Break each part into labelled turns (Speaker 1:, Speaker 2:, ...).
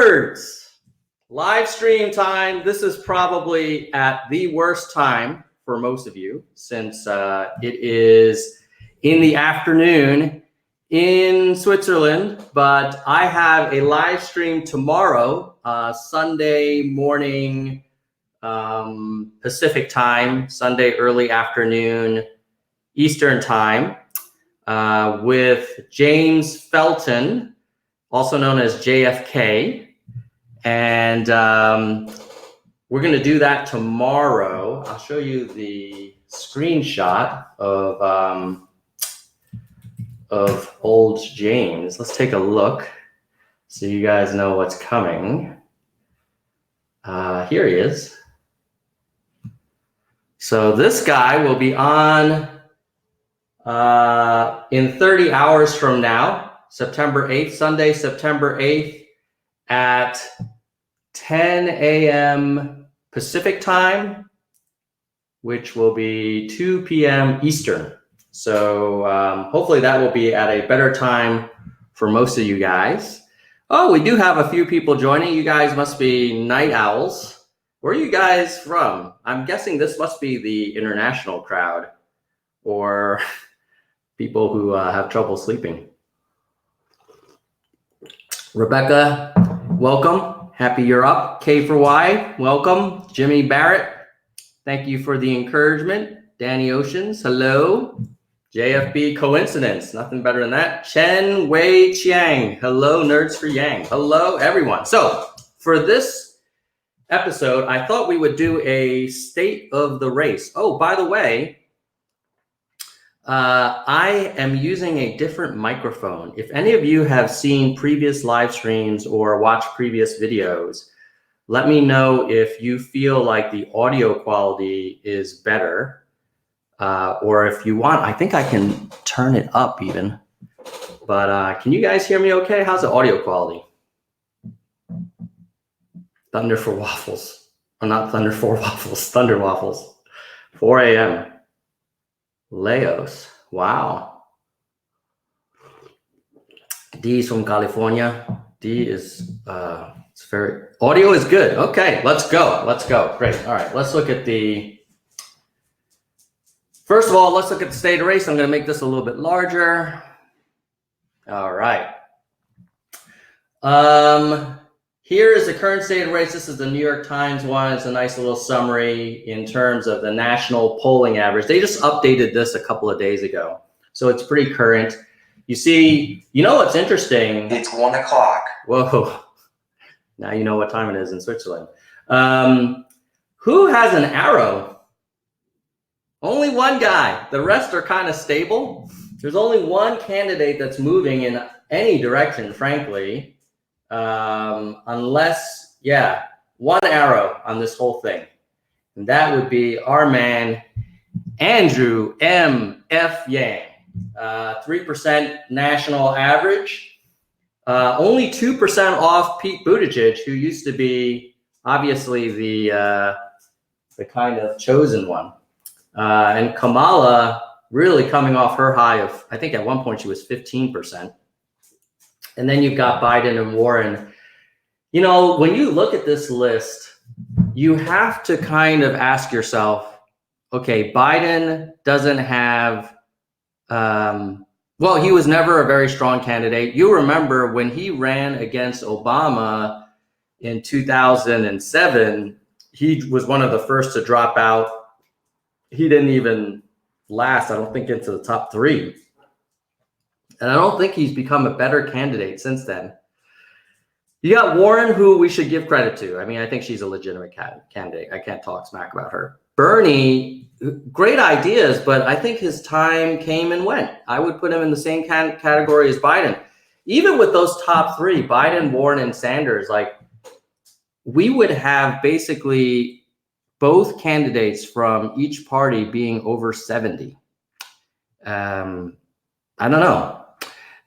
Speaker 1: nerds, live stream time. This is probably at the worst time for most of you since it is in the afternoon in Switzerland, but I have a live stream tomorrow, Sunday morning Pacific time, Sunday early afternoon Eastern time, with James Felton, also known as JFK. And we're going to do that tomorrow. I'll show you the screenshot of old James. Let's take a look so you guys know what's coming. Here he is. So this guy will be on in 30 hours from now, September 8th, Sunday, September 8th at 10 a.m. Pacific time, which will be 2 p.m. Eastern. So hopefully that will be at a better time for most of you guys. Oh, we do have a few people joining. You guys must be night owls. Where are you guys from? I'm guessing this must be the international crowd or people who have trouble sleeping. Rebecca, welcome. Happy you're up. K for Y, welcome. Jimmy Barrett, thank you for the encouragement. Danny Oceans, hello. JFB coincidence, nothing better than that. Chen Wei Chiang, hello Nerds for Yang. Hello everyone. So for this episode, I thought we would do a state of the race. Oh, by the way, I am using a different microphone. If any of you have seen previous live streams or watched previous videos, let me know if you feel like the audio quality is better. Or if you want, I think I can turn it up even. But can you guys hear me okay? How's the audio quality? Thunder for waffles. Or not Thunder for waffles, Thunder waffles. 4 a.m. Leos. Wow. D is from California. D is it's very audio is good. Okay, let's go. Let's go. Great. All right, let's look at the first of all, let's look at the state of race. I'm going to make this a little bit larger. All right. Here is the current state of race. This is the New York Times one. It's a nice little summary in terms of the national polling average. They just updated this a couple of days ago, so it's pretty current. You see, you know what's interesting?
Speaker 2: It's 1 o'clock.
Speaker 1: Whoa. Now you know what time it is in Switzerland. Who has an arrow? Only one guy. The rest are kind of stable. There's only one candidate that's moving in any direction, frankly. Unless, yeah, one arrow on this whole thing. And that would be our man, Andrew M.F. Yang. 3% national average. Only 2% off Pete Buttigieg, who used to be obviously the kind of chosen one. And Kamala really coming off her high of, I think at one point she was 15%. And then you've got Biden and Warren. You know, when you look at this list, you have to kind of ask yourself, okay, Biden doesn't have, well, he was never a very strong candidate. You remember when he ran against Obama in 2007, he was one of the first to drop out. He didn't even last, I don't think, into the top 3. And I don't think he's become a better candidate since then. You got Warren, who we should give credit to. I mean, I think she's a legitimate candidate. I can't talk smack about her. Bernie, great ideas, but I think his time came and went. I would put him in the same category as Biden. Even with those top 3, Biden, Warren, and Sanders, like we would have basically both candidates from each party being over 70. I don't know.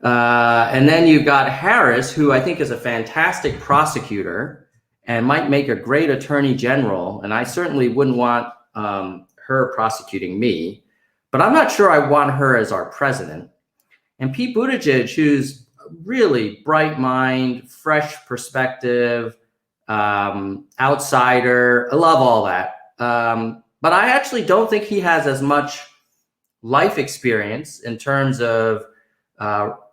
Speaker 1: And then you've got Harris, who I think is a fantastic prosecutor and might make a great attorney general. And I certainly wouldn't want her prosecuting me, but I'm not sure I want her as our president. And Pete Buttigieg, who's really bright mind, fresh perspective, outsider. I love all that. But I actually don't think he has as much life experience in terms of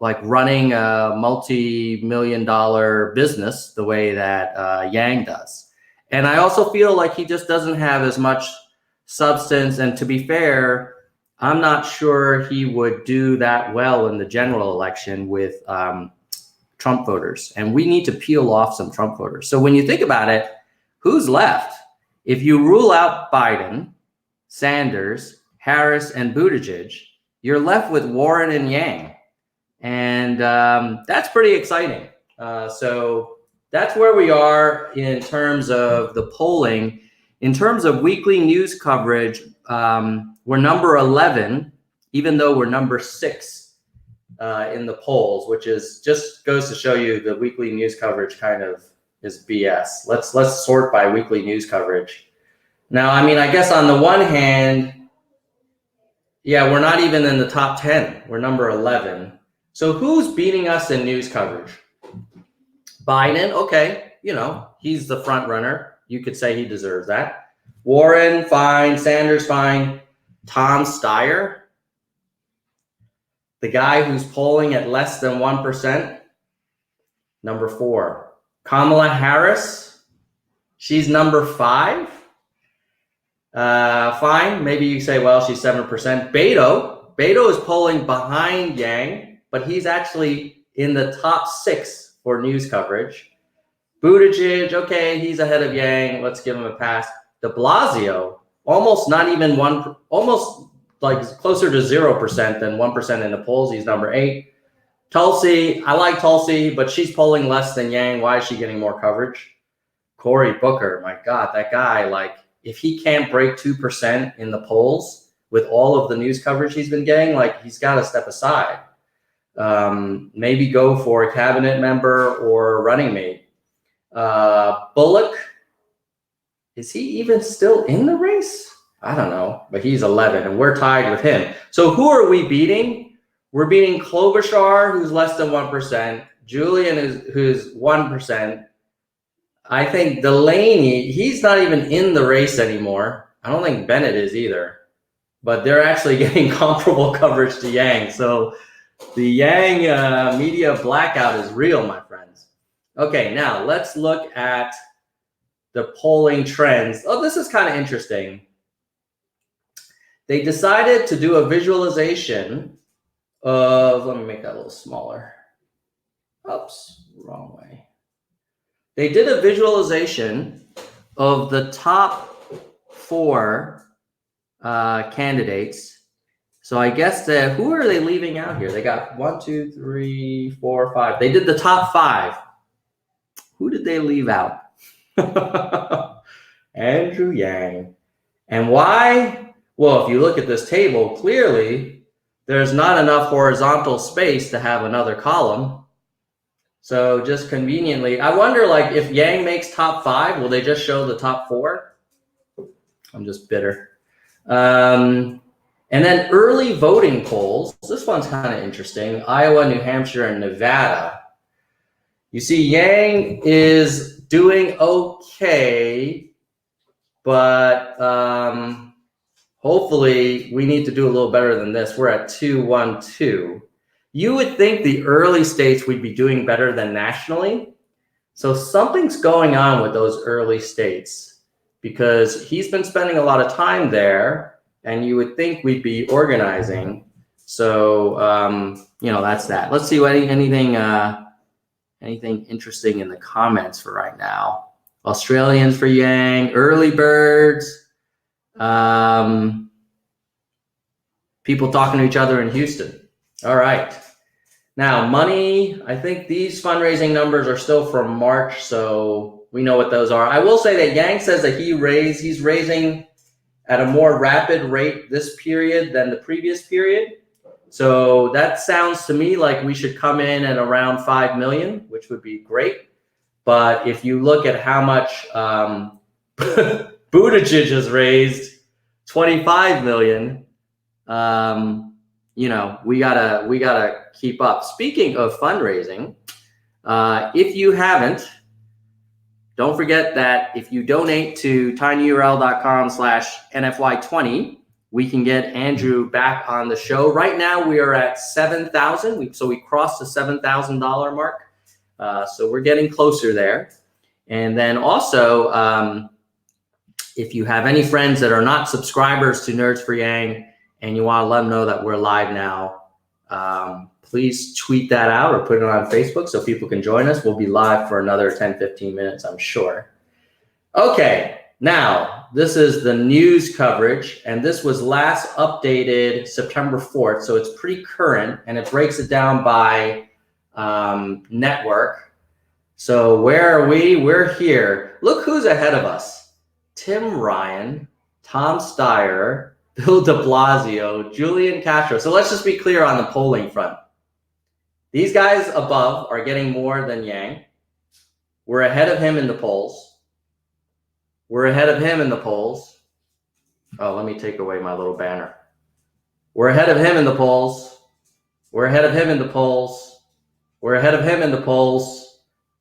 Speaker 1: like running a multi-million-dollar business the way that Yang does. And I also feel like he just doesn't have as much substance. And to be fair, I'm not sure he would do that well in the general election with Trump voters. And we need to peel off some Trump voters. So when you think about it, who's left? If you rule out Biden, Sanders, Harris, and Buttigieg, you're left with Warren and Yang. And that's pretty exciting. So that's where we are in terms of the polling. In terms of weekly news coverage, we're number 11, even though we're number 6 in the polls, which is just goes to show you the weekly news coverage kind of is BS. Let's sort by weekly news coverage. Now, I mean, I guess on the one hand, yeah, we're not even in the top 10. We're number 11. So who's beating us in news coverage? Biden, okay, you know, he's the front runner. You could say he deserves that. Warren, fine. Sanders, fine. Tom Steyer, the guy who's polling at less than 1%, number 4. Kamala Harris, she's number 5. Fine. Maybe you say, well, she's 7%. Beto is polling behind Yang, but he's actually in the top 6 for news coverage. Buttigieg, okay, he's ahead of Yang. Let's give him a pass. De Blasio, almost not even one, almost like closer to 0% than 1% in the polls. He's number 8. Tulsi, I like Tulsi, but she's polling less than Yang. Why is she getting more coverage? Cory Booker, my God, that guy, like, if he can't break 2% in the polls with all of the news coverage he's been getting, like, he's got to step aside. Maybe go for a cabinet member or running mate. Bullock, is he even still in the race? I don't know, but he's 11 and we're tied with him. So who are we beating? We're beating Klobuchar, who's less than 1%. Julian, who's 1%. I think Delaney, he's not even in the race anymore. I don't think Bennett is either. But they're actually getting comparable coverage to Yang. So the Yang media blackout is real, my friends. Okay, now let's look at the polling trends. Oh, this is kind of interesting. They decided to do a visualization of, let me make that a little smaller. Oops, wrong way. They did a visualization of the top 4 candidates. So I guess who are they leaving out here? They got 1, 2, 3, 4, 5. They did the top 5. Who did they leave out? Andrew Yang. And why? Well, if you look at this table, clearly there's not enough horizontal space to have another column. So just conveniently, I wonder, like, if Yang makes top 5, will they just show the top 4? I'm just bitter. And then early voting polls. This one's kind of interesting. Iowa, New Hampshire, and Nevada. You see, Yang is doing okay, but hopefully we need to do a little better than this. We're at 2-1-2. You would think the early states would be doing better than nationally. So something's going on with those early states because he's been spending a lot of time there and you would think we'd be organizing. So, you know, that's that. Let's see what anything interesting in the comments for right now. Australians for Yang, early birds, people talking to each other in Houston. All right. Now, money, I think these fundraising numbers are still from March, so we know what those are. I will say that Yang says that he's raising at a more rapid rate this period than the previous period. So that sounds to me like we should come in at around 5 million, which would be great. But if you look at how much Buttigieg has raised, 25 million, you know, we gotta keep up. Speaking of fundraising, if you haven't, don't forget that if you donate to tinyurl.com/NFY20, we can get Andrew back on the show. Right now, we are at 7,000. So we crossed the $7,000 mark. So we're getting closer there. And then also, if you have any friends that are not subscribers to Nerds for Yang and you want to let them know that we're live now, please tweet that out or put it on Facebook so people can join us. We'll be live for another 10, 15 minutes, I'm sure. Okay, now this is the news coverage, and this was last updated September 4th, so it's pretty current, and it breaks it down by network. So where are we? We're here. Look who's ahead of us. Tim Ryan, Tom Steyer, Bill de Blasio, Julian Castro. So let's just be clear on the polling front. These guys above are getting more than Yang. We're ahead of him in the polls. We're ahead of him in the polls. Oh, let me take away my little banner. We're ahead of him in the polls. We're ahead of him in the polls. We're ahead of him in the polls.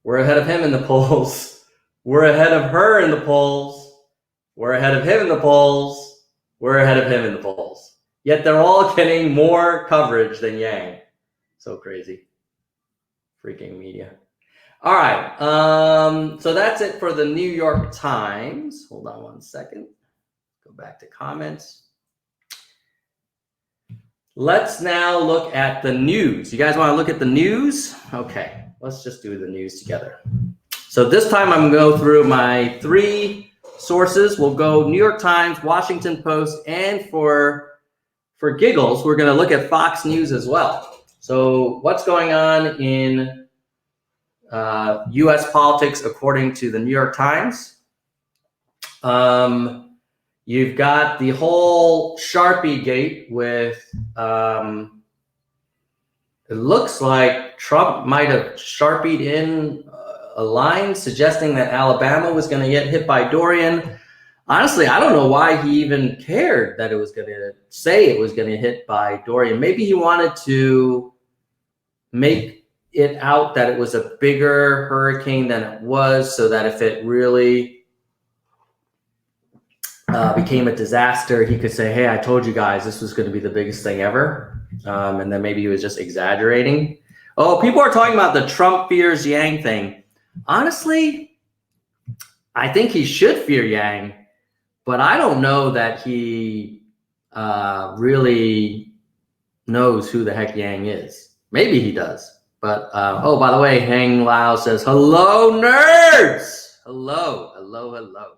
Speaker 1: We're ahead of him in the polls. We're ahead of her in the polls. We're ahead of him in the polls. We're ahead of him in the polls. Yet they're all getting more coverage than Yang. So crazy. Freaking media. All right. So that's it for the New York Times. Hold on one second. Go back to comments. Let's now look at the news. You guys want to look at the news? Okay. Let's just do the news together. So this time I'm going to go through my 3 sources. We'll go New York Times, Washington Post, and for giggles, we're going to look at Fox News as well. So what's going on in U.S. politics according to the New York Times? You've got the whole Sharpie gate with, it looks like Trump might have Sharpied in a line suggesting that Alabama was going to get hit by Dorian. Honestly, I don't know why he even cared that it was going to say it was going to hit by Dorian. Maybe he wanted to make it out that it was a bigger hurricane than it was, so that if it really became a disaster, he could say, hey, I told you guys this was going to be the biggest thing ever. And then maybe he was just exaggerating. Oh, people are talking about the Trump fears Yang thing. Honestly, I think he should fear Yang, but I don't know that he really knows who the heck Yang is. Maybe he does. But, oh, by the way, Hang Lao says, hello, nerds! Hello, hello, hello.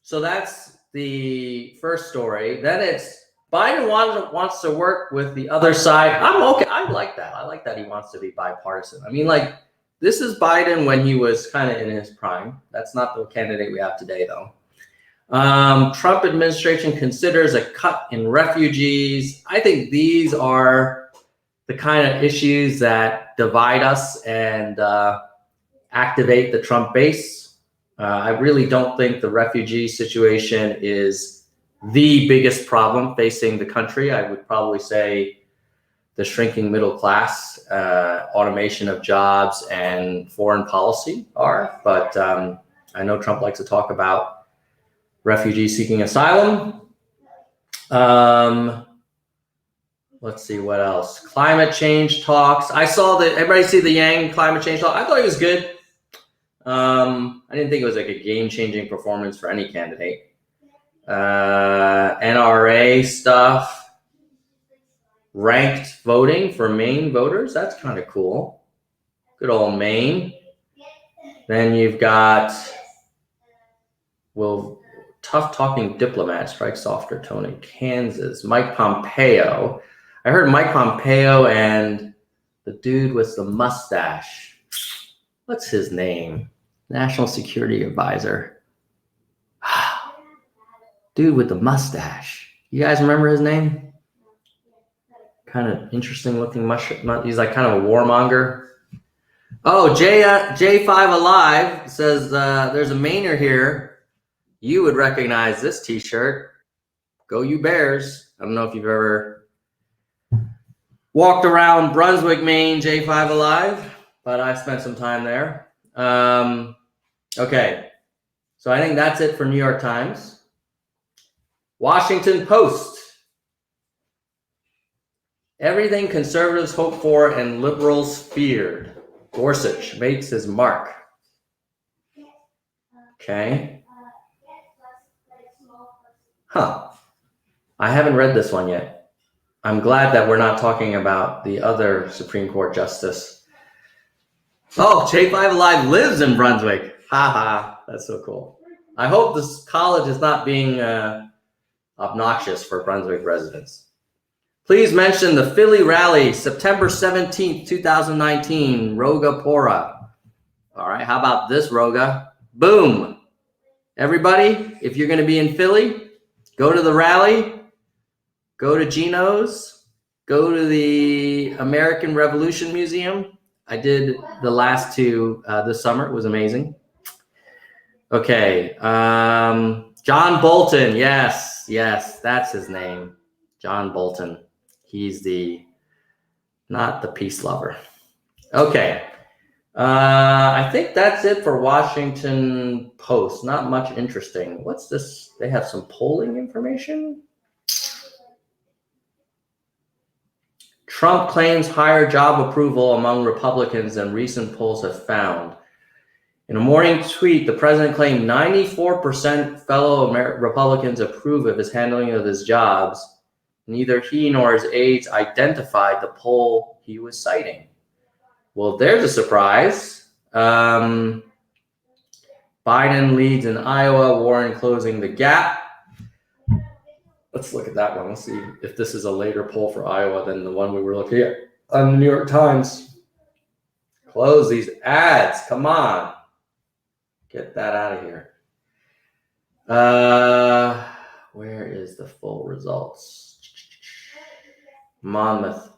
Speaker 1: So that's the first story. Then it's Biden wants to work with the other side. I'm okay. I like that. I like that he wants to be bipartisan. I mean, like, this is Biden when he was kind of in his prime. That's not the candidate we have today, though. Trump administration considers a cut in refugees. I think these are the kind of issues that divide us and activate the Trump base. I really don't think the refugee situation is the biggest problem facing the country. I would probably say the shrinking middle class, automation of jobs, and foreign policy are. But I know Trump likes to talk about refugees seeking asylum. Let's see what else. Climate change talks. I saw that everybody see the Yang climate change talk. I thought it was good. I didn't think it was like a game-changing performance for any candidate. NRA stuff. Ranked voting for Maine voters. That's kind of cool. Good old Maine. Then you've got, well, tough talking diplomat strikes softer tone in Kansas. Mike Pompeo. I heard Mike Pompeo and the dude with the mustache. What's his name? National Security Advisor. Dude with the mustache. You guys remember his name? Kind of interesting looking mustache. He's like kind of a warmonger. Oh, J5 Alive says there's a Mainer here. You would recognize this t-shirt. Go you Bears. I don't know if you've ever Walked around Brunswick, Maine, J5 Alive, but I spent some time there. Okay, so I think that's it for New York Times. Washington Post. Everything conservatives hoped for and liberals feared. Gorsuch makes his mark. Okay. Huh. I haven't read this one yet. I'm glad that we're not talking about the other Supreme Court justice. Oh, J5 Alive lives in Brunswick. Haha, that's so cool. I hope this college is not being obnoxious for Brunswick residents. Please mention the Philly rally, September 17th, 2019, Roga Pora. All right, how about this, Roga? Boom. Everybody, if you're going to be in Philly, go to the rally, go to Gino's, go to the American Revolution Museum. I did the last two this summer. It was amazing. Okay, John Bolton. Yes, that's his name. John Bolton. He's not the peace lover. Okay. I think that's it for Washington Post. Not much interesting. What's this? They have some polling information. Trump claims higher job approval among Republicans than recent polls have found. In a morning tweet, the president claimed 94% fellow Republicans approve of his handling of his jobs. Neither he nor his aides identified the poll he was citing. Well, there's a surprise. Biden leads in Iowa, Warren closing the gap. Let's look at that one. Let's see if this is a later poll for Iowa than the one we were looking at on the New York Times. Close these ads. Come on. Get that out of here. Where is the full results? Monmouth.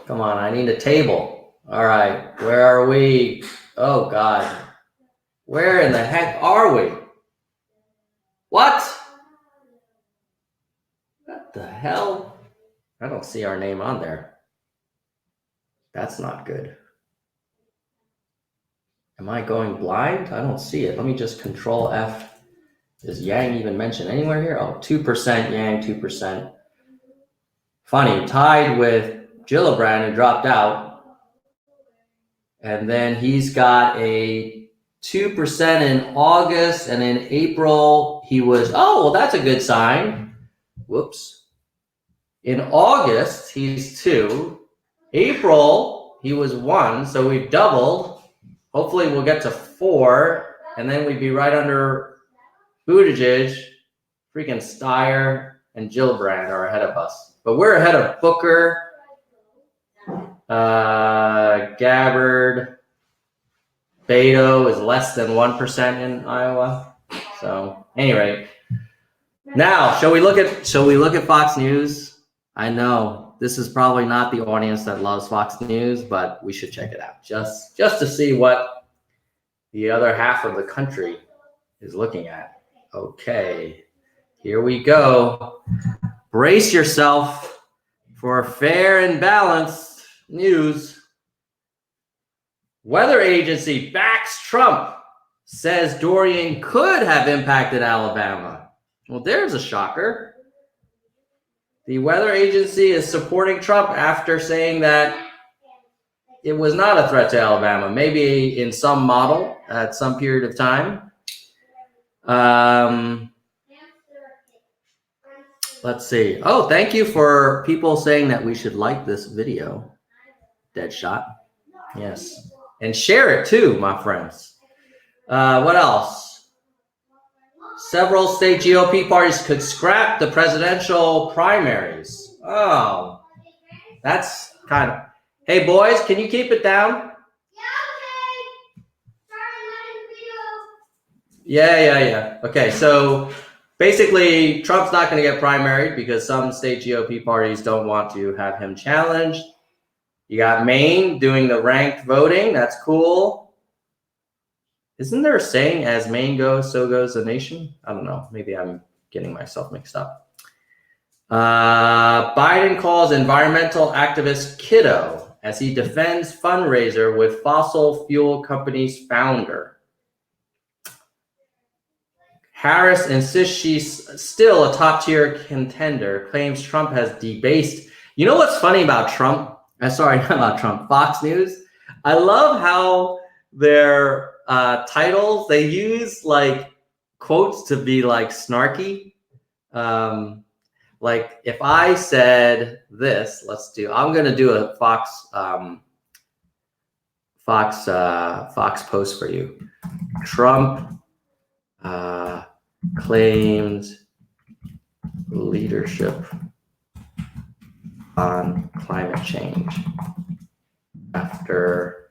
Speaker 1: Come on, I need a table. All right, where are we? Oh, God. Where in the heck are we? What? What the hell? I don't see our name on there. That's not good. Am I going blind? I don't see it. Let me just Control F. Is Yang even mentioned anywhere here? Oh, 2% Yang, 2%. Funny, tied with Gillibrand, who dropped out. And then he's got a 2% in August, and in April he was, oh, well, that's a good sign. Whoops. In August, he's 2. April, he was 1, so we've doubled. Hopefully we'll get to 4, and then we'd be right under Buttigieg. Freaking Steyer and Gillibrand are ahead of us. But we're ahead of Booker, Gabbard. Beto is less than 1% in Iowa. So, anyway, now shall we look at Fox News? I know this is probably not the audience that loves Fox News, but we should check it out just to see what the other half of the country is looking at. Okay, here we go. Brace yourself for fair and balanced news. Weather agency backs Trump, says Dorian could have impacted Alabama. Well, there's a shocker. The weather agency is supporting Trump after saying that it was not a threat to Alabama, maybe in some model at some period of time. Let's see. Oh, thank you for people saying that we should like this video. Deadshot. Yes. And share it too, my friends. What else? Several state GOP parties could scrap the presidential primaries. Oh, that's kind of... Hey, boys, can you keep it down? Yeah. Okay, so basically, Trump's not going to get primaried because some state GOP parties don't want to have him challenged. You got Maine doing the ranked voting. That's cool. Isn't there a saying, as Maine goes, so goes the nation? I don't know. Maybe I'm getting myself mixed up. Biden calls environmental activist kiddo as he defends fundraiser with fossil fuel company's founder. Harris insists she's still a top-tier contender, claims Trump has debased. You know what's funny about Trump? Sorry, not about Trump, Fox News. I love how their titles, they use like quotes to be like snarky. Like if I said this, I'm going to do a Fox post for you. Trump claimed leadership on climate change after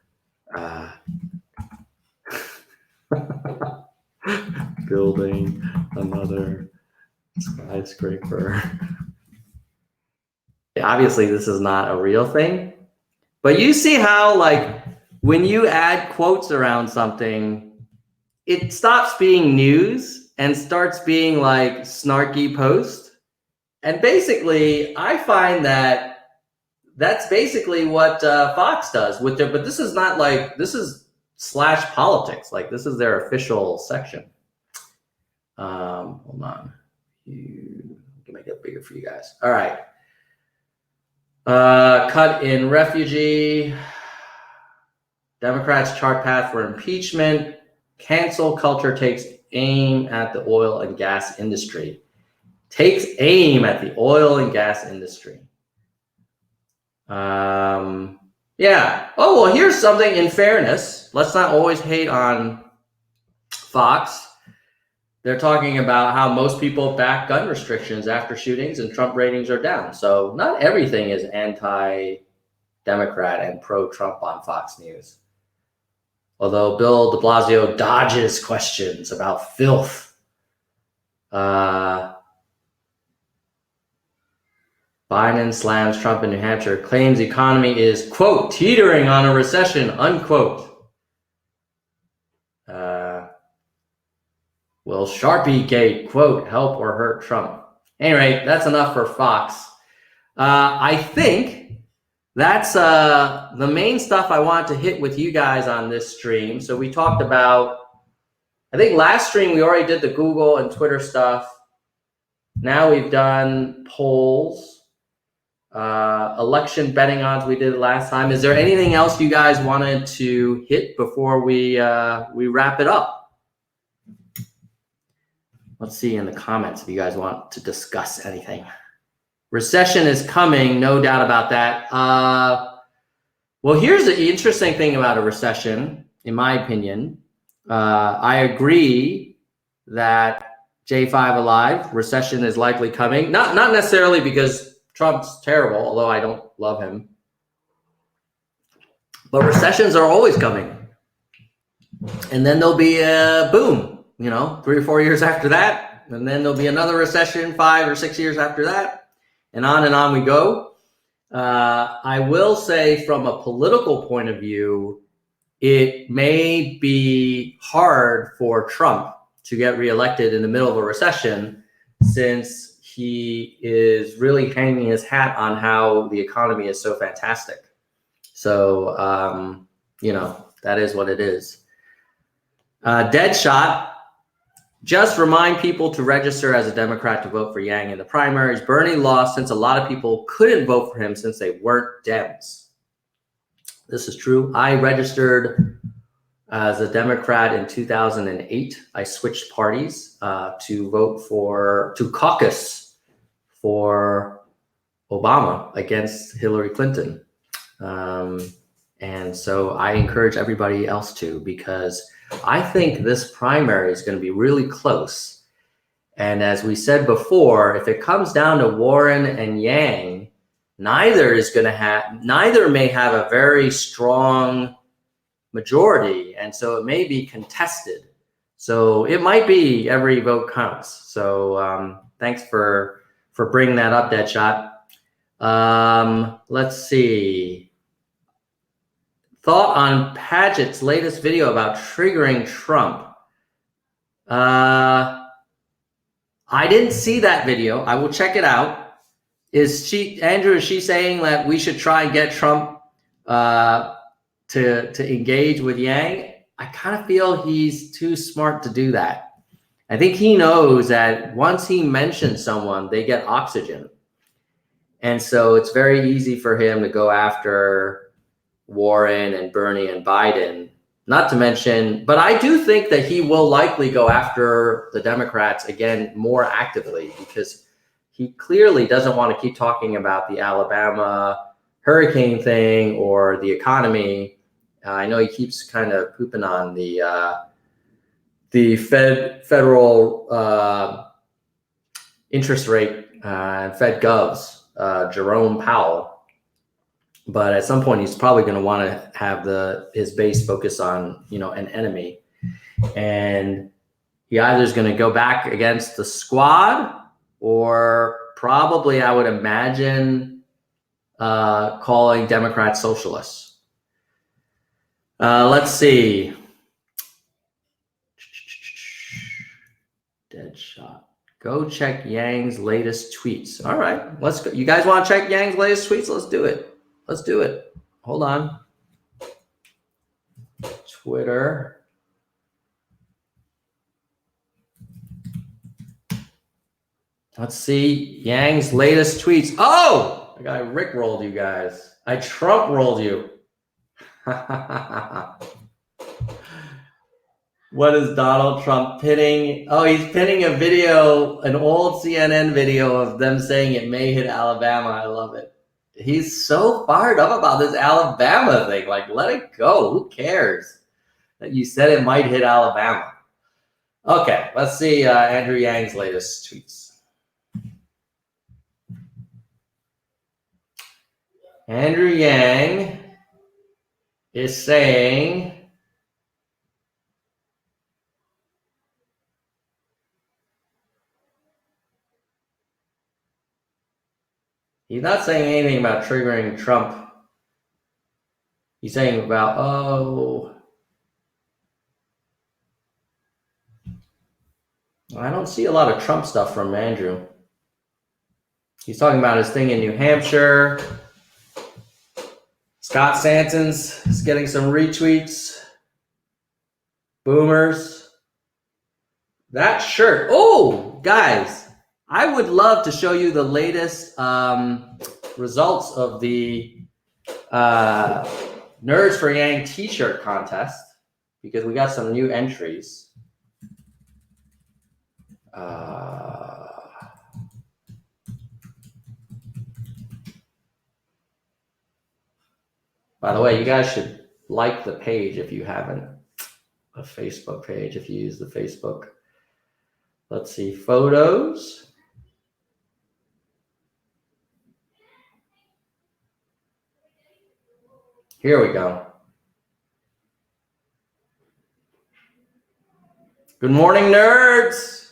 Speaker 1: building another skyscraper. Obviously, this is not a real thing, but you see how, like, when you add quotes around something, it stops being news and starts being like snarky post. And basically, I find that that's basically what Fox does with their, but this is not like, this is slash politics. Like, this is their official section. Hold on. You can make it bigger for you guys. All right. Cut in refugee. Democrats chart path for impeachment. Cancel culture takes aim at the oil and gas industry. Takes aim at the oil and gas industry. Yeah. Oh, well, here's something in fairness. Let's not always hate on Fox. They're talking about how most people back gun restrictions after shootings and Trump ratings are down. So not everything is anti-Democrat and pro-Trump on Fox News. Although Bill de Blasio dodges questions about filth. Biden slams Trump in New Hampshire, claims economy is, quote, teetering on a recession, unquote. Will Sharpie Gate, quote, help or hurt Trump? Anyway, that's enough for Fox. I think that's the main stuff I want to hit with you guys on this stream. So we talked about, I think last stream we already did the Google and Twitter stuff. Now we've done polls, election betting odds we did last time. Is there anything else you guys wanted to hit before we wrap it up? Let's see in the comments if you guys want to discuss anything. Recession is coming, no doubt about that. Well, here's the interesting thing about a recession, in my opinion. I agree that J5 alive, recession is likely coming. Not necessarily because Trump's terrible, although I don't love him. But recessions are always coming. And then there'll be a boom. 3 or 4 years after that, and then there'll be another recession 5 or 6 years after that, and on we go. I will say from a political point of view, it may be hard for Trump to get reelected in the middle of a recession, since he is really hanging his hat on how the economy is so fantastic. So, that is what it is. Deadshot. Just remind people to register as a Democrat to vote for Yang in the primaries. Bernie lost since a lot of people couldn't vote for him since they weren't Dems. This is true. I registered as a Democrat in 2008. I switched parties to caucus for Obama against Hillary Clinton. And so I encourage everybody else to, because I think this primary is going to be really close. And as we said before, if it comes down to Warren and Yang, neither may have a very strong majority. And so it may be contested. So it might be every vote counts. So thanks for bringing that up, Deadshot. Let's see. Thought on Paget's latest video about triggering Trump. I didn't see that video. I will check it out. Is she saying that we should try and get Trump to engage with Yang? I kind of feel he's too smart to do that. I think he knows that once he mentions someone, they get oxygen. And so it's very easy for him to go after Warren and Bernie and Biden, not to mention, but I do think that he will likely go after the Democrats again more actively, because he clearly doesn't want to keep talking about the Alabama hurricane thing or the economy. I know he keeps kind of pooping on the federal interest rate, Fed govs, Jerome Powell. But at some point, he's probably going to want to have his base focus on, an enemy. And he either is going to go back against the squad, or probably, I would imagine, calling Democrats socialists. Let's see. Deadshot. Go check Yang's latest tweets. All right, let's go. You guys want to check Yang's latest tweets? Let's do it. Let's do it. Hold on. Twitter. Let's see Yang's latest tweets. Oh, I got Rickrolled you guys. I Trump rolled you. What is Donald Trump pinning? Oh, he's pinning a video, an old CNN video of them saying it may hit Alabama. I love it. He's so fired up about this Alabama thing. Like, let it go. Who cares that you said it might hit Alabama? Okay, let's see Andrew Yang's latest tweets. Andrew Yang is saying, he's not saying anything about triggering Trump. He's saying about, I don't see a lot of Trump stuff from Andrew. He's talking about his thing in New Hampshire. Scott Santon's is getting some retweets. Boomers. That shirt. Oh, guys, I would love to show you the latest results of the Nerds for Yang t-shirt contest, because we got some new entries. By the way, you guys should like the page if you haven't. A Facebook page if you use the Facebook. Let's see, photos. Here we go. Good morning, nerds.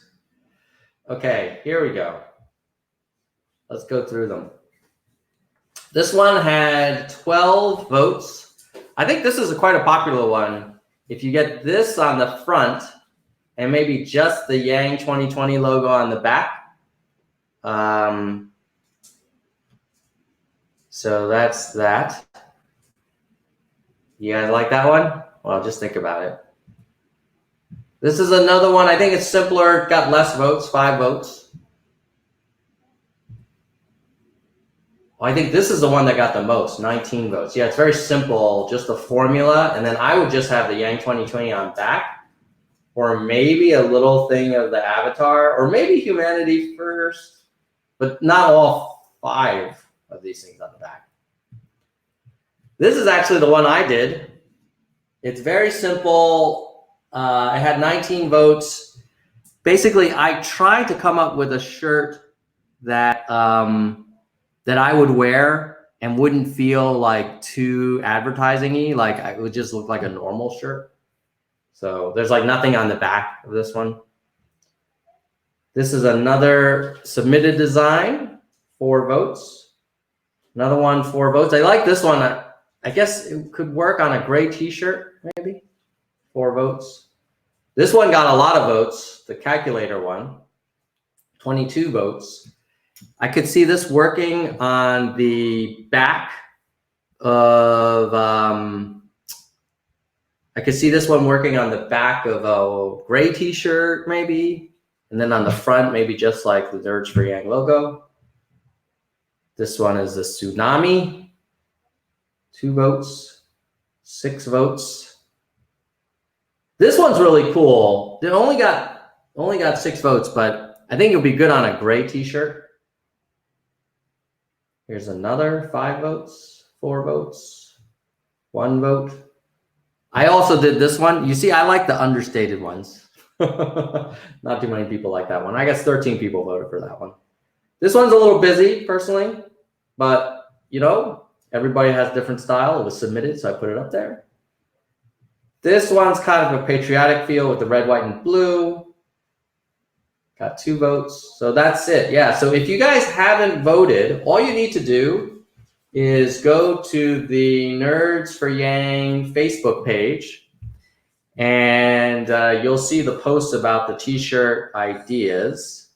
Speaker 1: Okay, here we go. Let's go through them. This one had 12 votes. I think this is quite a popular one. If you get this on the front and maybe just the Yang 2020 logo on the back. So that's that. You guys like that one? Well, just think about it. This is another one. I think it's simpler, got less votes, 5 votes. Well, I think this is the one that got the most, 19 votes. Yeah, it's very simple, just the formula. And then I would just have the Yang 2020 on back, or maybe a little thing of the avatar, or maybe humanity first, but not all 5 of these things on the back. This is actually the one I did. It's very simple. I had 19 votes. Basically, I tried to come up with a shirt that that I would wear and wouldn't feel like too advertising-y, like it would just look like a normal shirt. So there's like nothing on the back of this one. This is another submitted design, 4 votes. Another one, 4 votes. I like this one. I guess it could work on a gray t-shirt, maybe. 4 votes. This one got a lot of votes, the calculator one. 22 votes. I could see this working on the back of, I could see this one working on the back of a gray t-shirt, maybe. And then on the front, maybe just like the Nerds for Yang logo. This one is the tsunami. 2 votes, 6 votes. This one's really cool. It only got 6 votes, but I think it'll be good on a gray t-shirt. Here's another 5 votes, 4 votes, 1 vote. I also did this one. You see, I like the understated ones. Not too many people like that one. I guess 13 people voted for that one. This one's a little busy, personally, but you know, everybody has different style. It was submitted, so I put it up there. This one's kind of a patriotic feel with the red, white, and blue. Got 2 votes. So that's it. Yeah, so if you guys haven't voted, all you need to do is go to the Nerds for Yang Facebook page, and you'll see the post about the t-shirt ideas.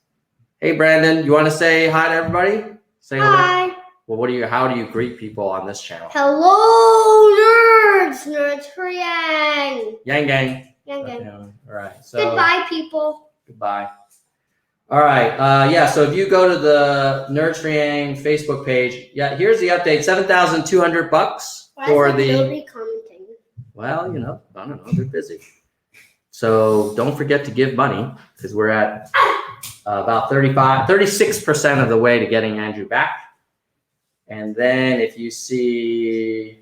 Speaker 1: Hey, Brandon, you want to say hi to everybody? Say
Speaker 2: hi.
Speaker 1: Well, how do you greet people on this channel?
Speaker 2: Hello, nerds! Nerds for Yang.
Speaker 1: Yang gang.
Speaker 2: Yang gang.
Speaker 1: Okay, all right. So
Speaker 2: goodbye, people.
Speaker 1: Goodbye. All right. Yeah. So if you go to the Nerds for Yang Facebook page, yeah, here's the update: $7,200 for the.
Speaker 2: Nobody commenting?
Speaker 1: Well, you know, I don't know. They're busy. So don't forget to give money because we're at about 36% of the way to getting Andrew back. And then if you see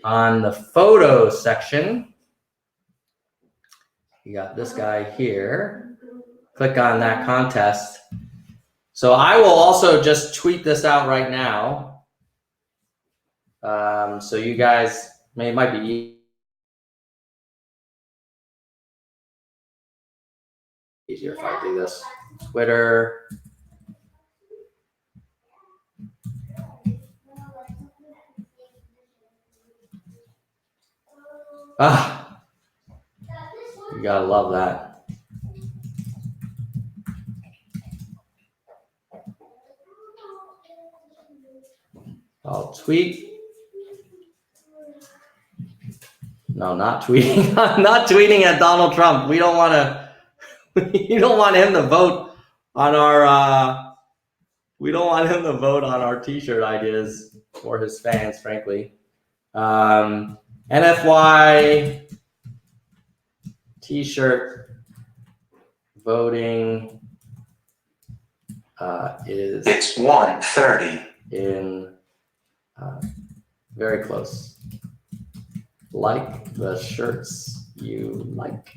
Speaker 1: on the photo section, you got this guy here. Click on that contest. So I will also just tweet this out right now. So you guys, it might be easier if I do this. Twitter. You gotta love that. I'll tweet. No, not tweeting. I'm not tweeting at Donald Trump. We don't want to. We don't want him to vote on our. We don't want him to vote on our T-shirt ideas or his fans, frankly. NFY T-shirt voting is.
Speaker 3: It's 1:30
Speaker 1: in. Very close. Like the shirts you like.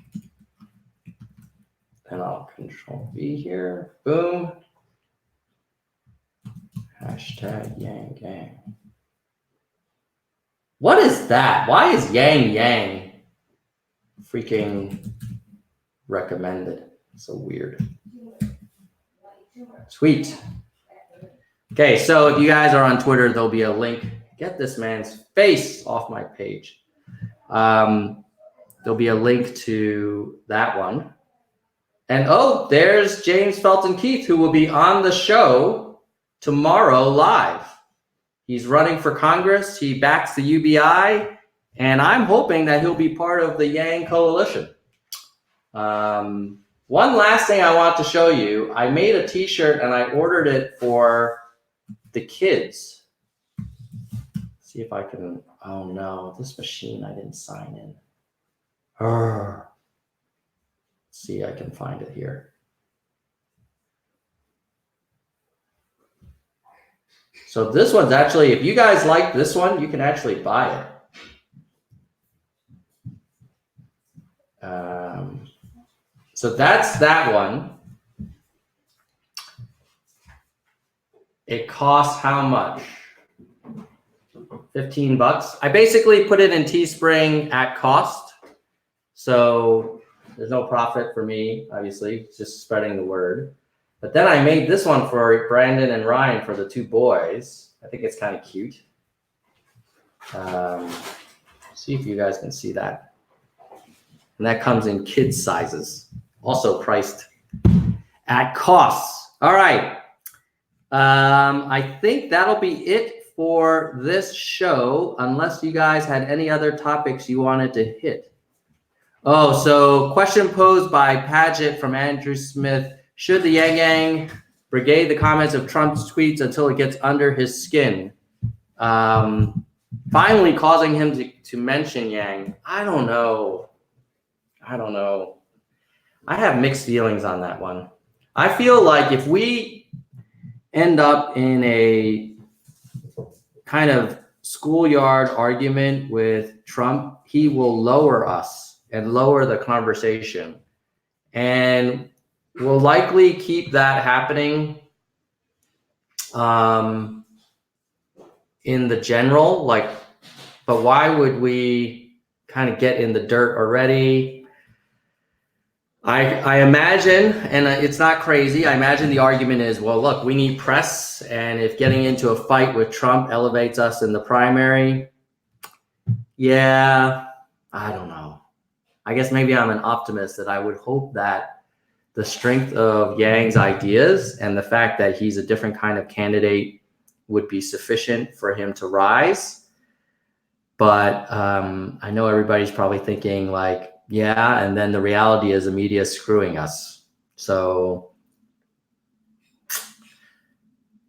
Speaker 1: And I'll Control V here. Boom. Hashtag Yang Gang. What is that? Why is Yang Yang freaking recommended? So weird. Sweet. Okay, so if you guys are on Twitter, there'll be a link. Get this man's face off my page. There'll be a link to that one. And oh, there's James Felton Keith, who will be on the show tomorrow live. He's running for Congress. He backs the UBI, and I'm hoping that he'll be part of the Yang coalition. One last thing I want to show you. I made a t-shirt and I ordered it for the kids. See if I can. Oh no, this machine I didn't sign in. See, I can find it here. So this one's actually, if you guys like this one, you can actually buy it. So that's that one. It costs how much? $15. I basically put it in Teespring at cost. So there's no profit for me, obviously, it's just spreading the word. But then I made this one for Brandon and Ryan for the 2 boys. I think it's kind of cute. See if you guys can see that. And that comes in kids sizes, also priced at costs. All right. I think that'll be it for this show, unless you guys had any other topics you wanted to hit. Oh, so question posed by Paget from Andrew Smith. Should the Yang Yang brigade the comments of Trump's tweets until it gets under his skin? Finally causing him to mention Yang. I don't know. I have mixed feelings on that one. I feel like if we end up in a kind of schoolyard argument with Trump, he will lower us and lower the conversation. And we'll likely keep that happening in the general, like, but why would we kind of get in the dirt already? I imagine, and it's not crazy, I imagine the argument is, well, look, we need press, and if getting into a fight with Trump elevates us in the primary, yeah, I don't know. I guess maybe I'm an optimist that I would hope that the strength of Yang's ideas and the fact that he's a different kind of candidate would be sufficient for him to rise. But I know everybody's probably thinking like, yeah, and then the reality is the media is screwing us. So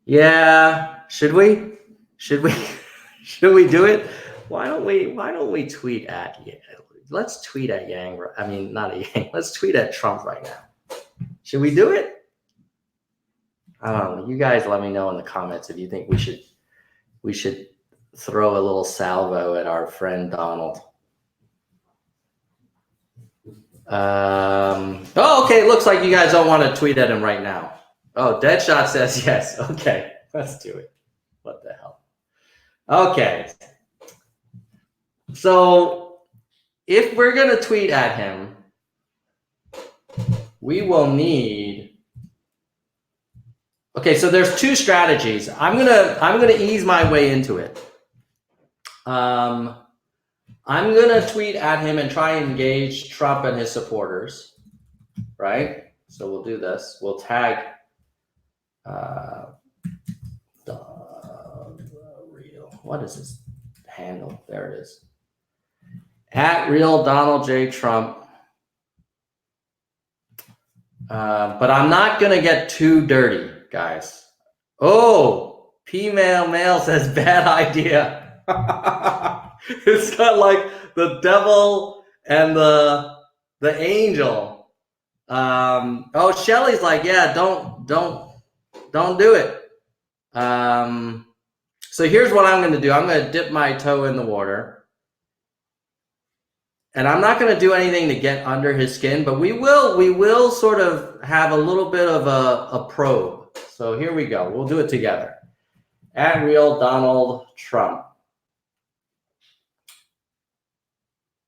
Speaker 1: yeah, should we do it? Why don't we tweet at Yang? Let's tweet at Yang. I mean, not at Yang. Let's tweet at Trump right now. Should we do it? I don't know. You guys let me know in the comments if you think we should throw a little salvo at our friend Donald. Oh, okay. Looks like you guys don't want to tweet at him right now. Oh, Deadshot says yes. Okay, let's do it. What the hell? Okay. So if we're going to tweet at him, we will need. Okay, so there's two strategies. I'm gonna ease my way into it. I'm gonna tweet at him and try and engage Trump and his supporters, right? So we'll do this. We'll tag real. What is his handle? There it is. At real Donald J. Trump. But I'm not gonna get too dirty, guys. Oh, P-Mail says bad idea. It's got like the devil and the angel. Oh, Shelly's like, yeah, don't do it. So here's what I'm going to do. I'm going to dip my toe in the water, and I'm not going to do anything to get under his skin, but we will sort of have a little bit of a probe. So here we go. We'll do it together. At real Donald Trump.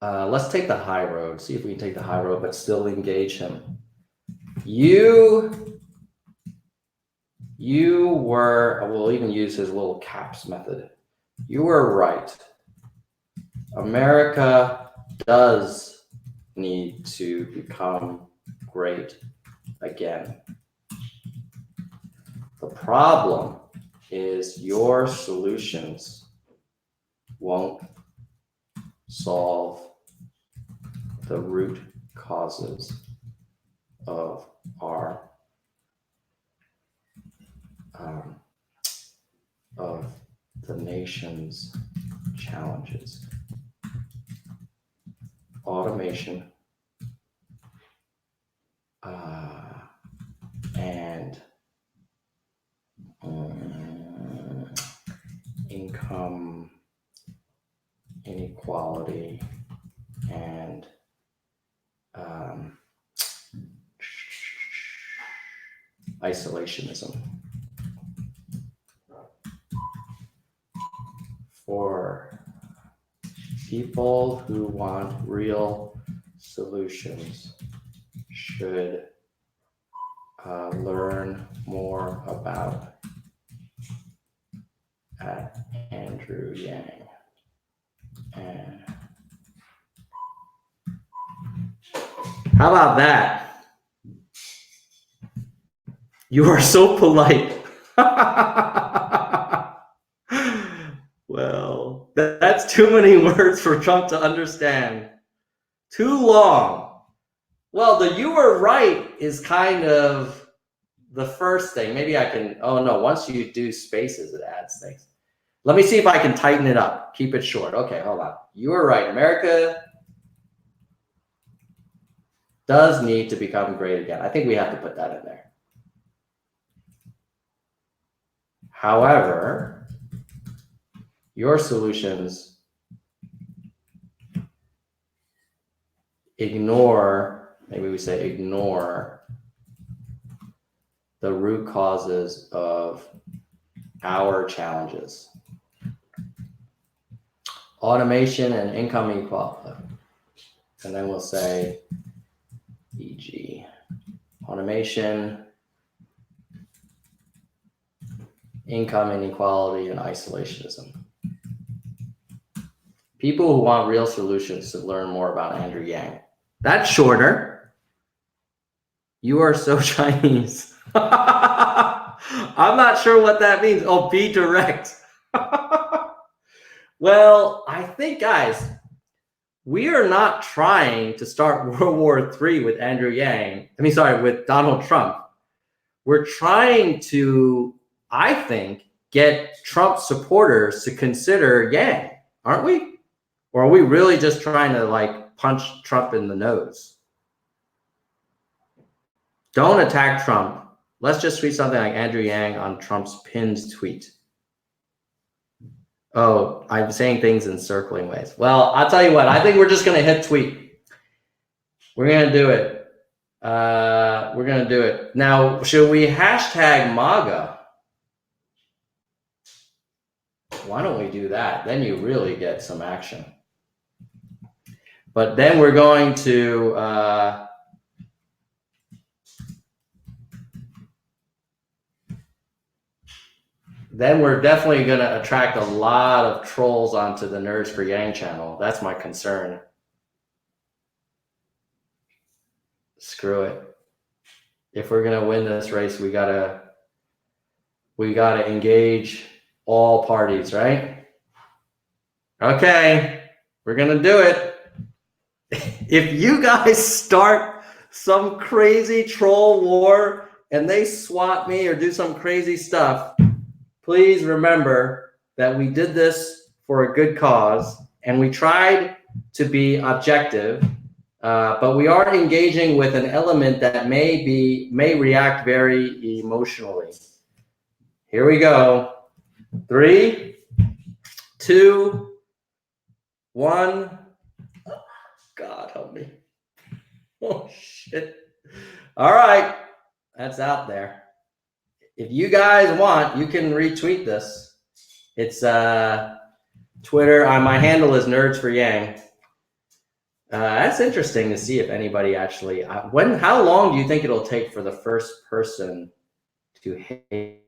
Speaker 1: Let's take the high road. See if we can take the high road, but still engage him. You were, we'll even use his little caps method. You were right. America does need to become great again. The problem is your solutions won't solve the root causes of our of the nation's challenges. Automation and income inequality and isolationism. For people who want real solutions should learn more about Andrew Yang. How about that? You are so polite. Well, that's too many words for Trump to understand. Too long. Well, the "you were right" is kind of the first thing. Maybe I can, oh no, once you do spaces, it adds things. Let me see if I can tighten it up. Keep it short. Okay, hold on. You were right. America does need to become great again. I think we have to put that in there. However, your solutions ignore, maybe we say ignore the root causes of our challenges. Automation and income inequality. And then we'll say, e.g., automation, income inequality, and isolationism. People who want real solutions should learn more about Andrew Yang. That's shorter. You are so Chinese. I'm not sure what that means. Oh, be direct. Well, I think, guys, we are not trying to start World War III with Andrew Yang. With Donald Trump. We're trying to, I think, get Trump supporters to consider Yang, aren't we? Or are we really just trying to like punch Trump in the nose? Don't attack Trump. Let's just tweet something like Andrew Yang on Trump's pinned tweet. Oh, I'm saying things in circling ways. Well, I'll tell you what, I think we're just going to hit tweet. We're going to do it. We're going to do it. Now, should we hashtag MAGA? Why don't we do that? Then you really get some action. But then we're going to then we're definitely going to attract a lot of trolls onto the Nerds for Yang channel. That's my concern. Screw it. If we're going to win this race, we gotta engage all parties, right? Okay, we're going to do it. If you guys start some crazy troll war and they swat me or do some crazy stuff, please remember that we did this for a good cause and we tried to be objective, but we are engaging with an element that may react very emotionally. Here we go. 3, 2, 1. God help me. Oh, shit. All right. That's out there. If you guys want, you can retweet this. It's Twitter. My handle is Nerds for Yang. That's interesting to see if anybody actually... how long do you think it'll take for the first person to hate?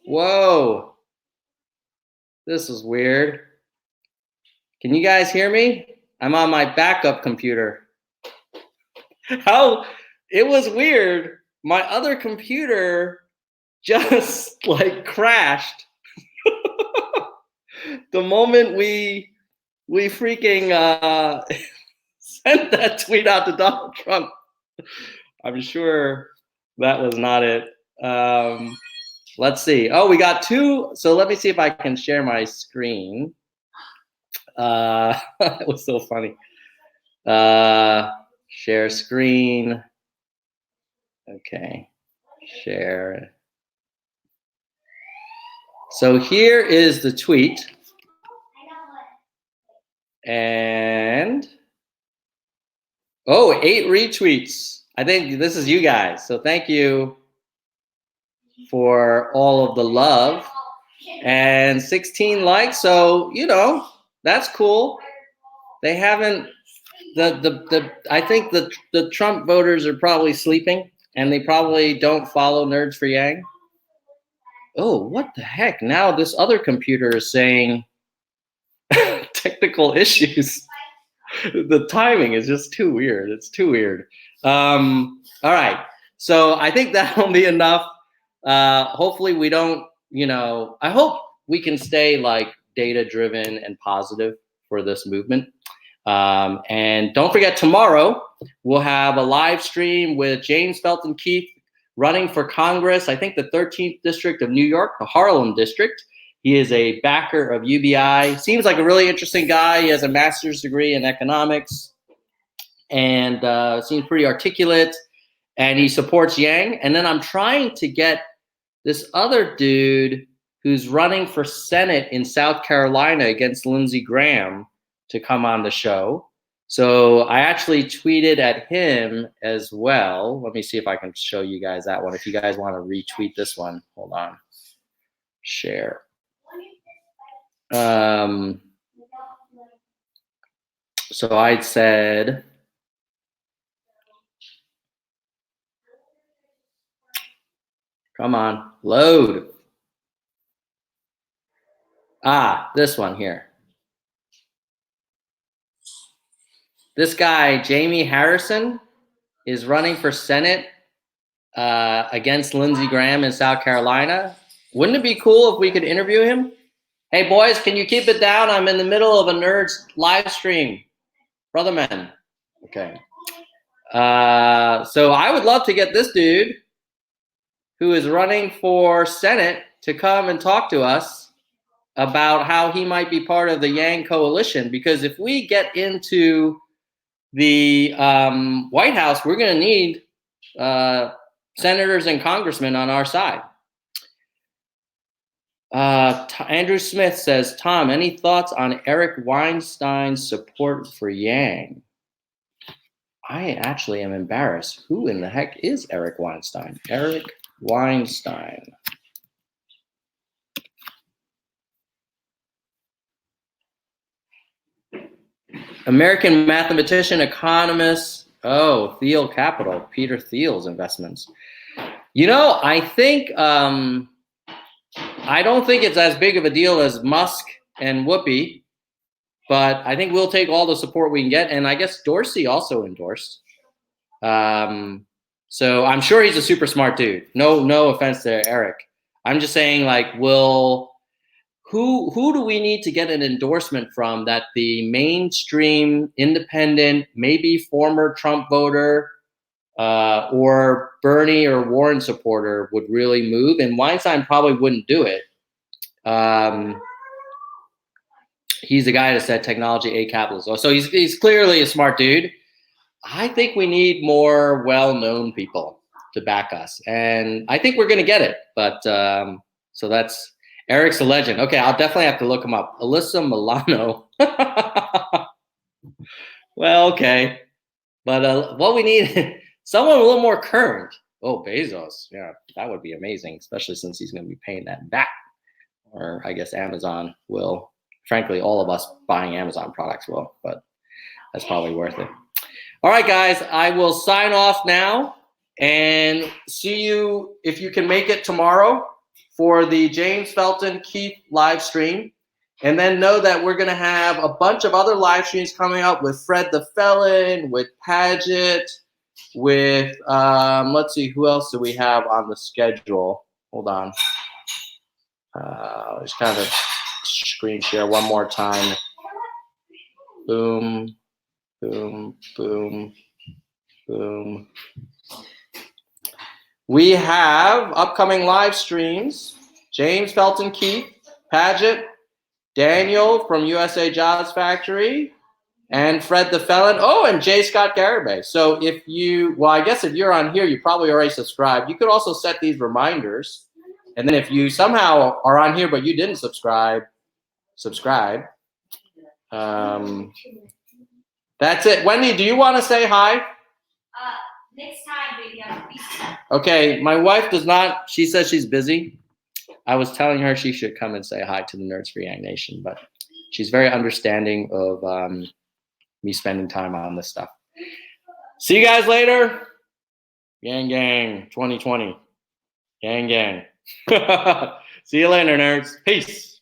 Speaker 1: Whoa. This is weird. Can you guys hear me? I'm on my backup computer. It was weird. my other computer just like crashed the moment we freaking sent that tweet out to Donald Trump. I'm sure that was not it. Let's see. Oh, we got two. So let me see if I can share my screen. It was so funny. Share screen. Okay, share. So here is the tweet. And, oh, 8 retweets. I think this is you guys. So thank you for all of the love. And 16 likes. So, you know, that's cool. They haven't, I think the Trump voters are probably sleeping and they probably don't follow Nerds for Yang. Oh, what the heck? Now this other computer is saying technical issues. The timing is just too weird. It's too weird. All right. So I think that'll be enough. Hopefully we don't, you know, I hope we can stay like data driven and positive for this movement. And don't forget, tomorrow we'll have a live stream with James Felton Keith running for Congress. I think the 13th district of New York, the Harlem district. He is a backer of UBI. Seems like a really interesting guy. He has a master's degree in economics and seems pretty articulate. And he supports Yang. And then I'm trying to get this other dude who's running for Senate in South Carolina against Lindsey Graham to come on the show. So I actually tweeted at him as well. Let me see if I can show you guys that one. If you guys want to retweet this one, hold on. Share. So I said, come on, load. This one here. This guy, Jamie Harrison, is running for Senate against Lindsey Graham in South Carolina. Wouldn't it be cool if we could interview him? Hey, boys, can you keep it down? I'm in the middle of a Nerds live stream. Brother man. Okay. So I would love to get this dude who is running for Senate to come and talk to us about how he might be part of the Yang coalition. Because if we get into the White House, we're going to need senators and congressmen on our side. Andrew Smith says, Tom, any thoughts on Eric Weinstein's support for Yang? I actually am embarrassed. Who in the heck is Eric Weinstein? Eric Weinstein. American mathematician, economist. Oh, Thiel Capital, Peter Thiel's investments. You know, I think, I don't think it's as big of a deal as Musk and Whoopi, but I think we'll take all the support we can get. And I guess Dorsey also endorsed. So I'm sure he's a super smart dude. No offense to Eric. I'm just saying, like, who do we need to get an endorsement from that the mainstream, independent, maybe former Trump voter or Bernie or Warren supporter would really move? And Weinstein probably wouldn't do it. He's the guy that said technology a capitalism. So he's clearly a smart dude. I think we need more well-known people to back us. And I think we're going to get it. But so that's Eric's a legend. Okay, I'll definitely have to look him up. Alyssa Milano. Well, okay. But what we need, someone a little more current. Oh, Bezos. Yeah, that would be amazing, especially since he's going to be paying that back. Or I guess Amazon will. Frankly, all of us buying Amazon products will, but that's probably worth it. All right, guys, I will sign off now and see you if you can make it tomorrow for the James Felton Keith live stream. And then know that we're going to have a bunch of other live streams coming up with Fred the Felon, with Paget, with, let's see, who else do we have on the schedule? Hold on. Just kind of screen share one more time. Boom, boom, boom, boom. We have upcoming live streams. James Felton Keith, Paget, Daniel from USA Jobs Factory, and Fred the Felon. Oh, and J. Scott Garibay. So if you, well, I guess if you're on here, you probably already subscribed. You could also set these reminders. And then if you somehow are on here but you didn't subscribe. That's it. Wendy, do you want to say hi?
Speaker 3: Next time, baby.
Speaker 1: Okay, my wife does not. She says she's busy. I was telling her she should come and say hi to the Nerds for Yang Nation, but she's very understanding of me spending time on this stuff. See you guys later. Gang, gang, 2020. Gang, gang. See you later, nerds. Peace.